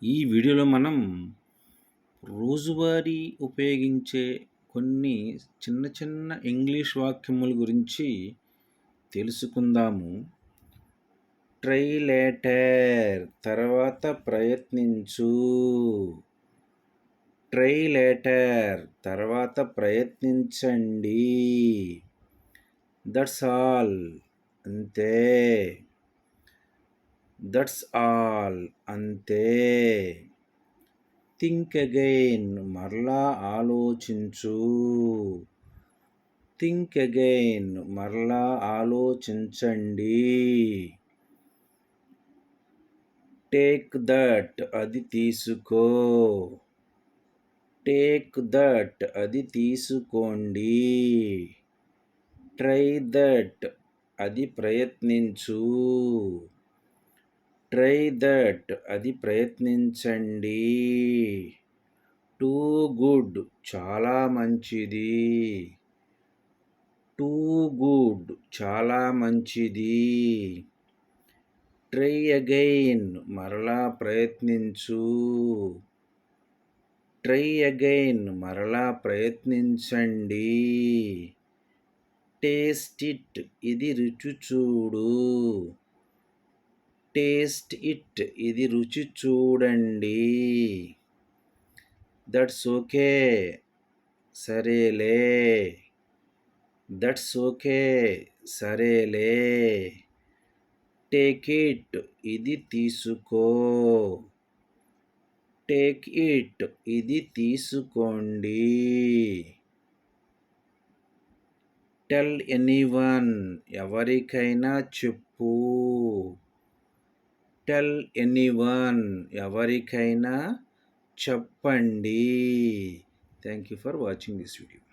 ఈ వీడియోలో మనం రోజువారీ ఉపయోగించే కొన్ని చిన్న చిన్న ఇంగ్లీష్ వాక్యముల గురించి తెలుసుకుందాము. ట్రై లేటర్ తర్వాత ప్రయత్నించు. ట్రై లేటర్ తర్వాత ప్రయత్నించండి. దట్స్ ఆల్ అంతే. దట్స్ ఆల్ అంతే. థింక్ అగైన్ మరలా ఆలోచించు. థింక్ అగైన్ మరలా ఆలోచించండి. టేక్ దట్ అది తీసుకో. టేక్ దట్ అది తీసుకోండి. ట్రై దట్ అది ప్రయత్నించు. ట్రై దట్ అది ప్రయత్నించండి. టూ గుడ్ చాలా మంచిది. టూ గుడ్ చాలా మంచిది. ట్రై అగైన్ మరలా ప్రయత్నించు. ట్రై అగైన్ మరలా ప్రయత్నించండి. టేస్ట్ ఇట్ ఇది రుచి చూడు. టేస్ట్ ఇట్ ఇది రుచి చూడండి. దట్స్ ఓకే సరేలే. దట్స్ ఓకే సరేలే. టేక్ ఇట్ ఇది తీసుకో. టేక్ ఇట్ ఇది తీసుకోండి. టెల్ ఎనీవన్ ఎవరికైనా చెప్పు. టెల్ ఎనీవన్ ఎవరికైనా చెప్పండి. Thank you for watching this video.